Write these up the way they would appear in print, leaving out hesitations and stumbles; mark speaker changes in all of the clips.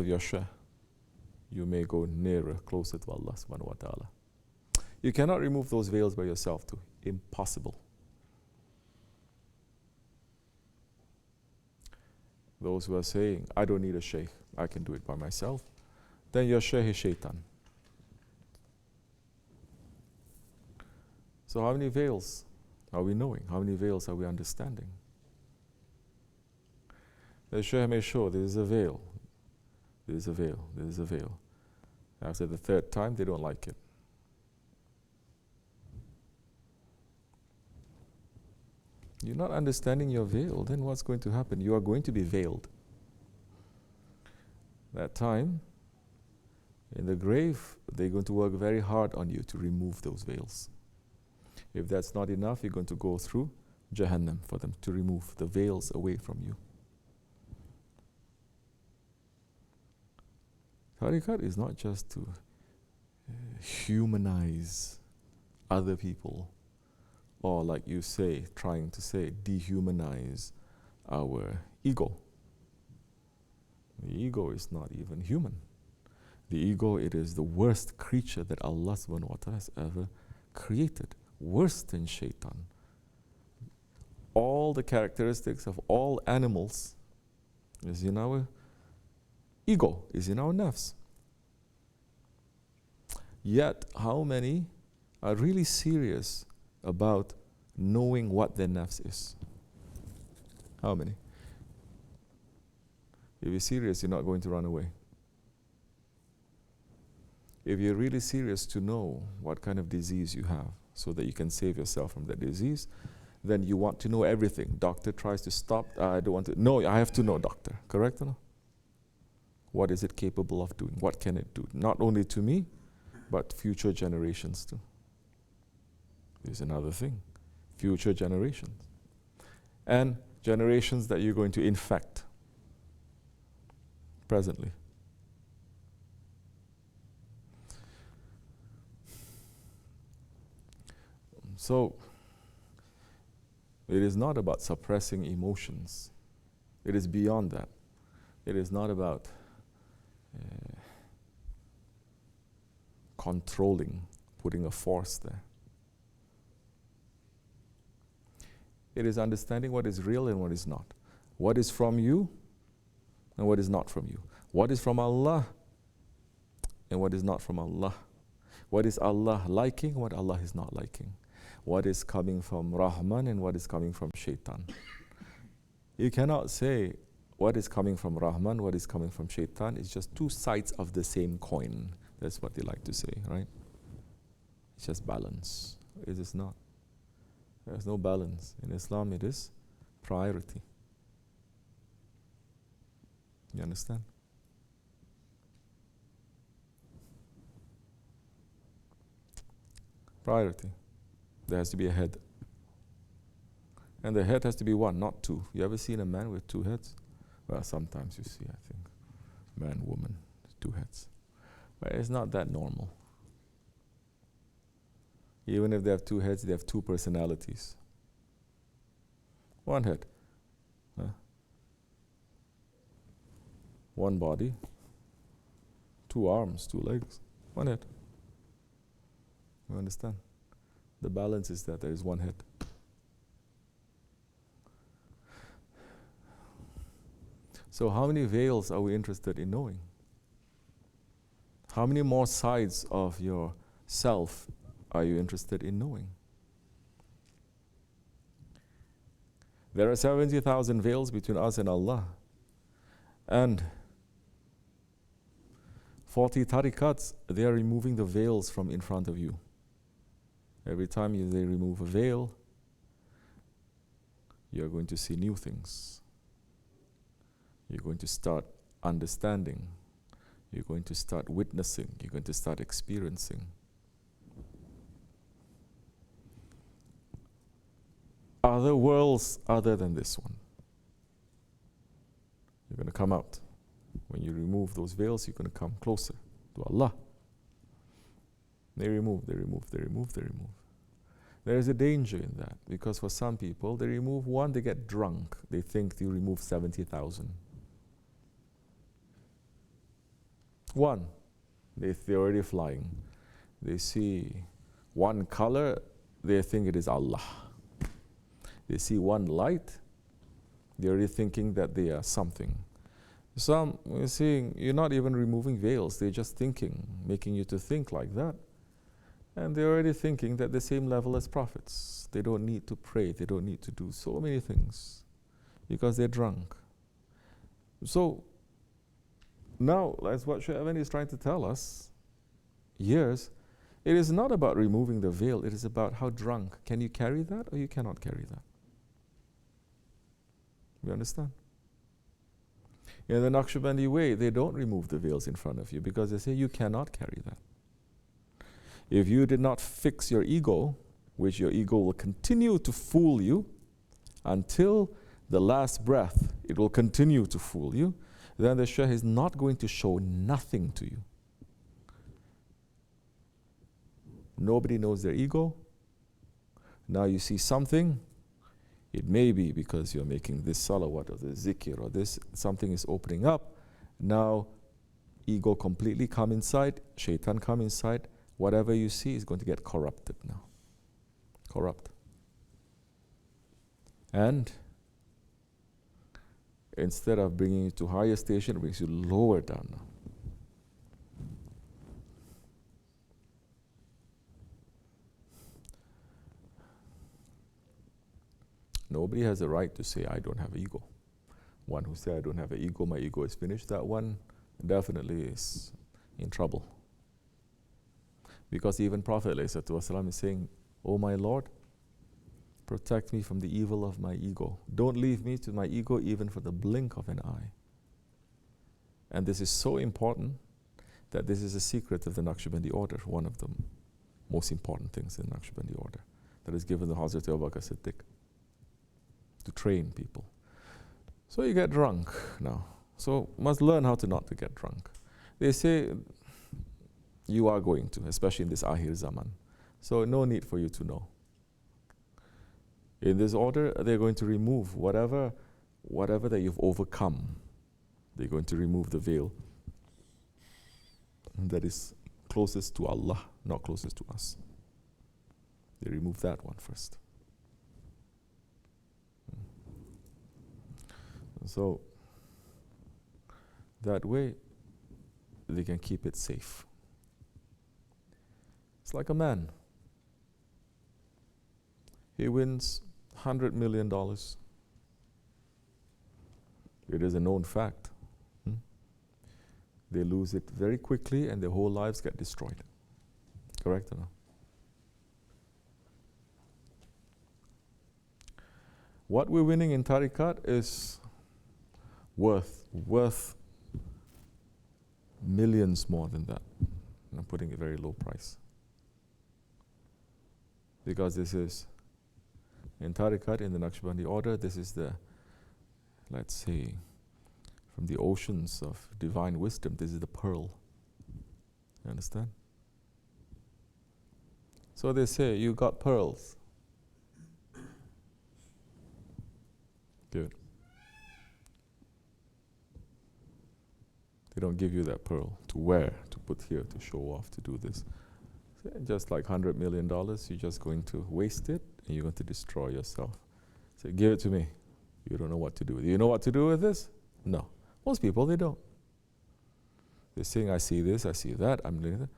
Speaker 1: of your Shaykh, you may go nearer, closer to Allah subhanahu wa ta'ala. You cannot remove those veils by yourself too. Impossible. Those who are saying, I don't need a Shaykh, I can do it by myself, then your Shaykh is shaitan. So how many veils are we knowing? How many veils are we understanding? The Shaykh may show there is a veil, there is a veil, there is a veil. After the third time, they don't like it. You're not understanding your veil, then what's going to happen? You are going to be veiled. That time, in the grave, they're going to work very hard on you to remove those veils. If that's not enough, you're going to go through Jahannam for them to remove the veils away from you. Tarikat is not just to humanize other people, or like you say, trying to say, dehumanize our ego. The ego is not even human. The ego, it is the worst creature that Allah subhanahu wa ta'ala has ever created. Worse than shaitan. All the characteristics of all animals is in our ego, is in our nafs. Yet, how many are really serious about knowing what their nafs is? How many? If you're serious, you're not going to run away. If you're really serious to know what kind of disease you have so that you can save yourself from that disease, then you want to know everything. Doctor tries to stop, I don't want to, no, I have to know, doctor, correct or no? What is it capable of doing? What can it do? Not only to me, but future generations too. There's another thing, future generations. And generations that you're going to infect presently. So, it is not about suppressing emotions. It is beyond that. It is not about controlling, putting a force there. It is understanding what is real and what is not. What is from you and what is not from you. What is from Allah and what is not from Allah. What is Allah liking and what Allah is not liking. What is coming from Rahman and what is coming from Shaitan. You cannot say what is coming from Rahman, what is coming from Shaitan. It's just two sides of the same coin. That's what they like to say, right? It's just balance. It is not. There's no balance. In Islam, it is priority. You understand? Priority. There has to be a head. And the head has to be one, not two. You ever seen a man with two heads? Well, sometimes you see, I think. Man, woman, two heads. But it's not that normal. Even if they have two heads, they have two personalities. One head. One body. Two arms, two legs. One head. You understand? The balance is that there is one head. So how many veils are we interested in knowing? How many more sides of your self are you interested in knowing? There are 70,000 veils between us and Allah. And 40 tarikats, they are removing the veils from in front of you. Every time they remove a veil, you're going to see new things. You're going to start understanding. You're going to start witnessing. You're going to start experiencing. Other worlds other than this one. You're going to come out. When you remove those veils, you're going to come closer to Allah. They remove, they remove, they remove, they remove. There is a danger in that, because for some people, they remove one, they get drunk. They think you remove 70,000. one, they're already flying. They see one color, they think it is Allah. They see one light, they're already thinking that they are something. Some, we're seeing, you're not even removing veils, they're just thinking, making you to think like that. And they're already thinking that the same level as prophets. They don't need to pray, they don't need to do so many things because they're drunk. So now, as what Shaykh Efendi is trying to tell us, years, it is not about removing the veil, it is about how drunk. Can you carry that or you cannot carry that? You understand? In the Nakshibendi way, they don't remove the veils in front of you because they say you cannot carry that. If you did not fix your ego, which your ego will continue to fool you until the last breath, it will continue to fool you, then the Shaykh is not going to show nothing to you. Nobody knows their ego. Now you see something, it may be because you're making this salawat or this zikr or this, something is opening up. Now ego completely come inside, shaitan come inside. Whatever you see is going to get corrupted now. Corrupt. And instead of bringing you to higher station, it brings you lower down now. Nobody has a right to say, I don't have an ego. One who says, I don't have an ego, my ego is finished, that one definitely is in trouble. Because even Prophet ﷺ is saying, Oh my Lord, protect me from the evil of my ego. Don't leave me to my ego even for the blink of an eye. And this is so important that this is a secret of the Nakshibendi order, one of the most important things in the Nakshibendi order that is given to Hazrat Abu Bakr Siddiq to train people. So you get drunk now. So must learn how to not to get drunk. They say you are going to, especially in this Akhir Zaman. So no need for you to know. In this order, they're going to remove whatever that you've overcome. They're going to remove the veil that is closest to Allah, not closest to us. They remove that one first. So that way they can keep it safe. It's like a man. He wins $100 million. It is a known fact. They lose it very quickly and their whole lives get destroyed. Correct or no? What we're winning in Tarikat is worth millions more than that. I'm putting a very low price. Because this is, in Tarikat, in the Nakshibendi order, this is the, let's say, from the oceans of divine wisdom, this is the pearl. You understand? So they say, you got pearls. Good. They don't give you that pearl to wear, to put here, to show off, to do this. So just like $100 million, you're just going to waste it and you're going to destroy yourself. So give it to me. You don't know what to do with it. You know what to do with this? No. Most people, they don't. They're saying, I see this, I see that, I'm doing that.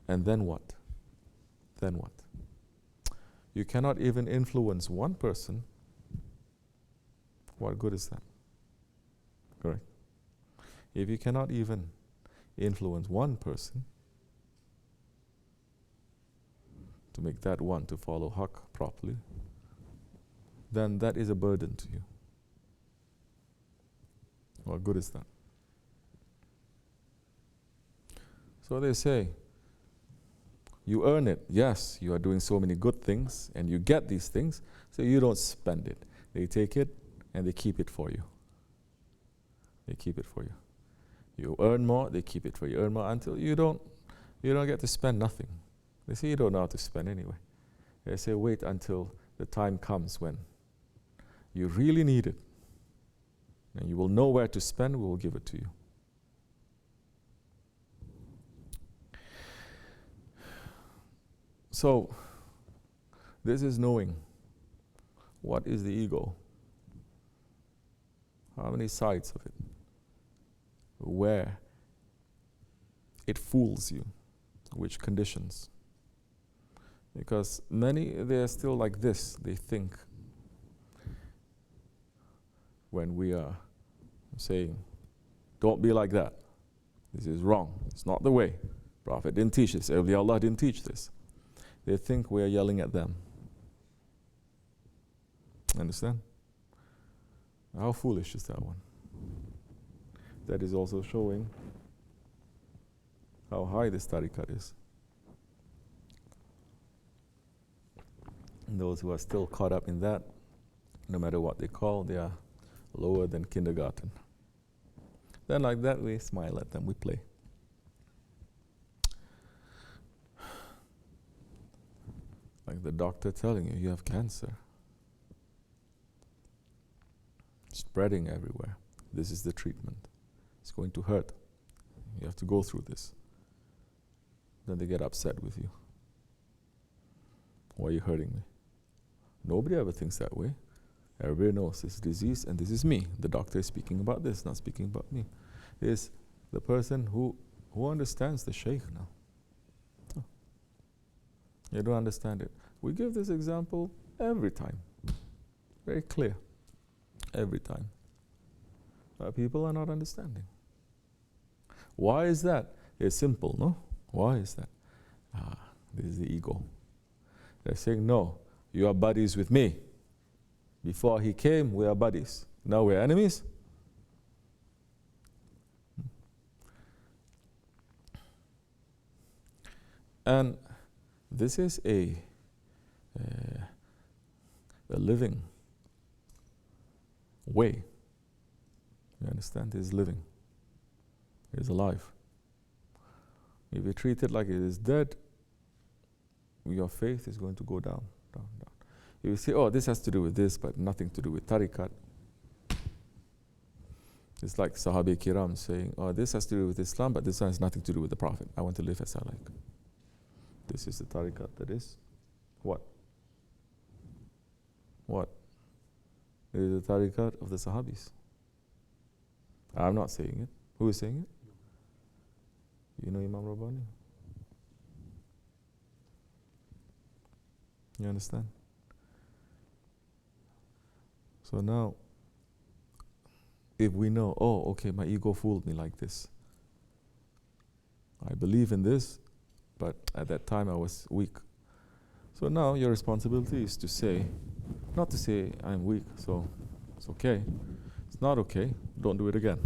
Speaker 1: And then what? Then what? You cannot even influence one person. What good is that? Correct? If you cannot even influence one person to make that one to follow Haqq properly, then that is a burden to you. What good is that? So they say, you earn it. Yes, you are doing so many good things and you get these things, so you don't spend it. They take it and they keep it for you. They keep it for you. You earn more, they keep it for you. Earn more until you don't get to spend nothing. They say you don't know how to spend anyway. They say wait until the time comes when you really need it. And you will know where to spend, we will give it to you. So, this is knowing what is the ego, how many sides of it, where it fools you, which conditions. Because many, they are still like this. They think when we are saying, don't be like that. This is wrong. It's not the way. Prophet didn't teach this. Awliya Allah didn't teach this. They think we are yelling at them. Understand? How foolish is that one? That is also showing how high this tariqat is. And those who are still caught up in that, no matter what they call, they are lower than kindergarten. Then like that, we smile at them, we play. Like the doctor telling you, you have cancer. Spreading everywhere. This is the treatment. It's going to hurt. You have to go through this. Then they get upset with you. Why are you hurting me? Nobody ever thinks that way. Everybody knows this disease and this is me. The doctor is speaking about this, not speaking about me. It's the person who understands the Shaykh now. Oh. You don't understand it. We give this example every time. Very clear. Every time. People are not understanding. Why is that? It's simple, no? Why is that? This is the ego. They're saying, no, you are buddies with me. Before he came, we are buddies. Now we're enemies? And this is a living way. You understand? This is living. It is alive. If you treat it like it is dead, your faith is going to go down, down, down. If you say, oh, this has to do with this, but nothing to do with tariqat. It's like Sahabi Kiram saying, oh, this has to do with Islam, but this one has nothing to do with the Prophet. I want to live as I like. This is the tariqat that is what? What? It is the tariqat of the Sahabis. I'm not saying it. Who is saying it? You know Imam Rabbani? You understand? So now, if we know, oh, okay, my ego fooled me like this. I believe in this, but at that time I was weak. So now your responsibility is to say, not to say I'm weak, so it's okay. It's not okay, don't do it again.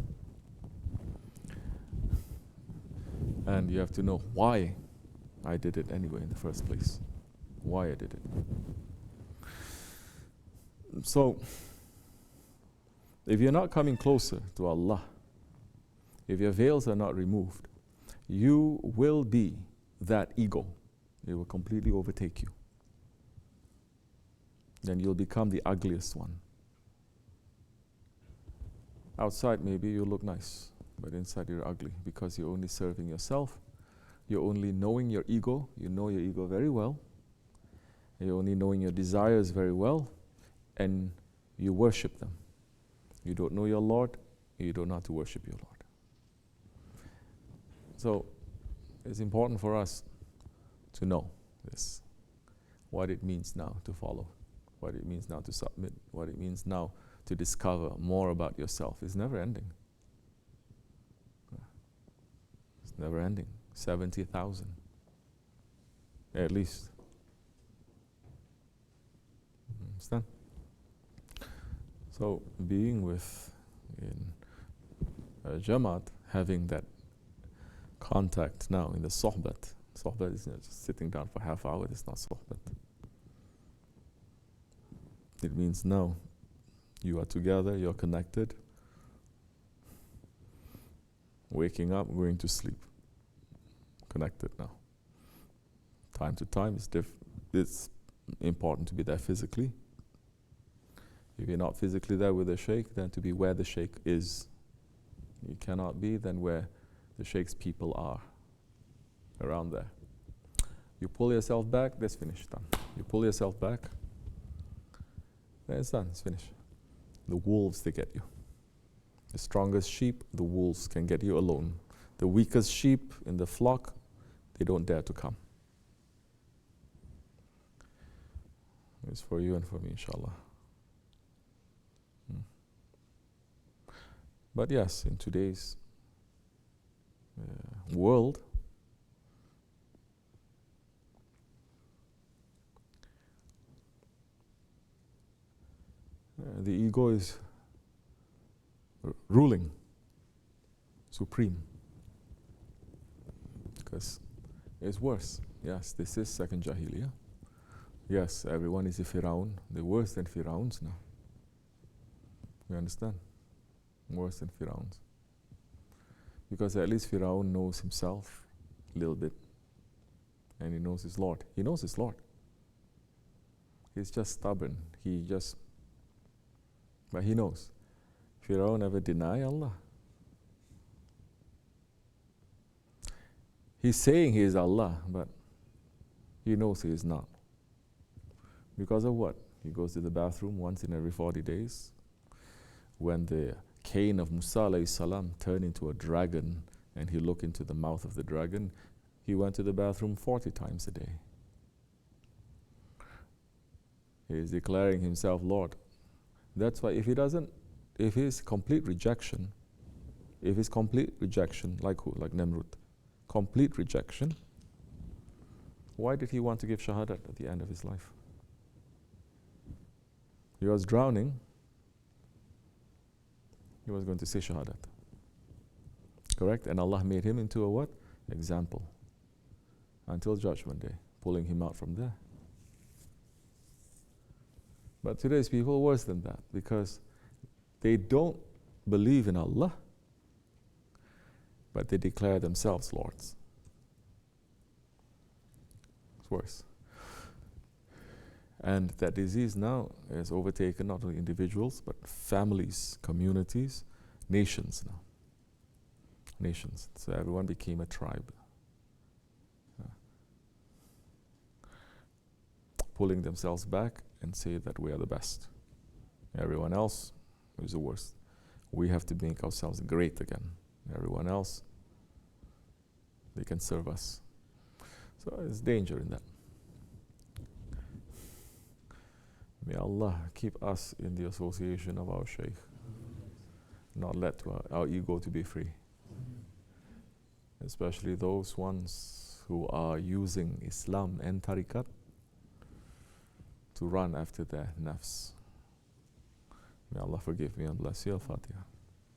Speaker 1: And you have to know why I did it anyway in the first place. Why I did it. So, if you're not coming closer to Allah, if your veils are not removed, you will be that ego. It will completely overtake you. Then you'll become the ugliest one. Outside maybe you look nice, but inside you're ugly because you're only serving yourself. You're only knowing your ego. You know your ego very well. You're only knowing your desires very well, and you worship them. You don't know your Lord, you don't know how to worship your Lord. So, it's important for us to know this, what it means now to follow, what it means now to submit, what it means now to discover more about yourself. It's never ending. It's never ending. 70,000, at least. Understand? So being with in Jamaat, having that contact now in the sohbat. Sohbat is just sitting down for half hour, it's not sohbat. It means now you are together, you're connected, waking up, going to sleep. Connected now. Time to time, it's important to be there physically. If you're not physically there with the Shaykh, then to be where the Shaykh is. You cannot be then where the Shaykh's people are, around there. You pull yourself back, that's finished, done. You pull yourself back, then it's done, it's finished. The wolves, they get you. The strongest sheep, the wolves can get you alone. The weakest sheep in the flock, they don't dare to come. It's for you and for me, inshallah. But yes, in today's world, the ego is ruling, supreme. Because it's worse. Yes, this is second Jahiliyyah. Yes, everyone is a Firaun. They're worse than Firauns now. You understand? Worse than Firauns. Because at least Firaun knows himself a little bit. And he knows his Lord. He knows his Lord. He's just stubborn. But he knows. Firaun never deny Allah. He's saying he is Allah, but he knows he is not. Because of what? He goes to the bathroom once in every 40 days. When the cane of Musa alayhi salam turned into a dragon and he looked into the mouth of the dragon, he went to the bathroom 40 times a day. He is declaring himself Lord. That's why if his complete rejection, like who? Like Nemrut, complete rejection, why did he want to give shahadat at the end of his life? He was drowning. He was going to say shahadat. Correct? And Allah made him into a what? Example. Until Judgment Day, pulling him out from there. But today's people worse than that, because they don't believe in Allah, but they declare themselves lords. It's worse. And that disease now has overtaken not only individuals, but families, communities, nations now. Nations. So everyone became a tribe. Pulling themselves back and say that we are the best. Everyone else is the worst. We have to make ourselves great again. Everyone else, they can serve us. So there's danger in that. May Allah keep us in the association of our Shaykh. Not let our ego to be free. Especially those ones who are using Islam and Tarikat to run after their nafs. May Allah forgive me and bless you. Al-Fatiha.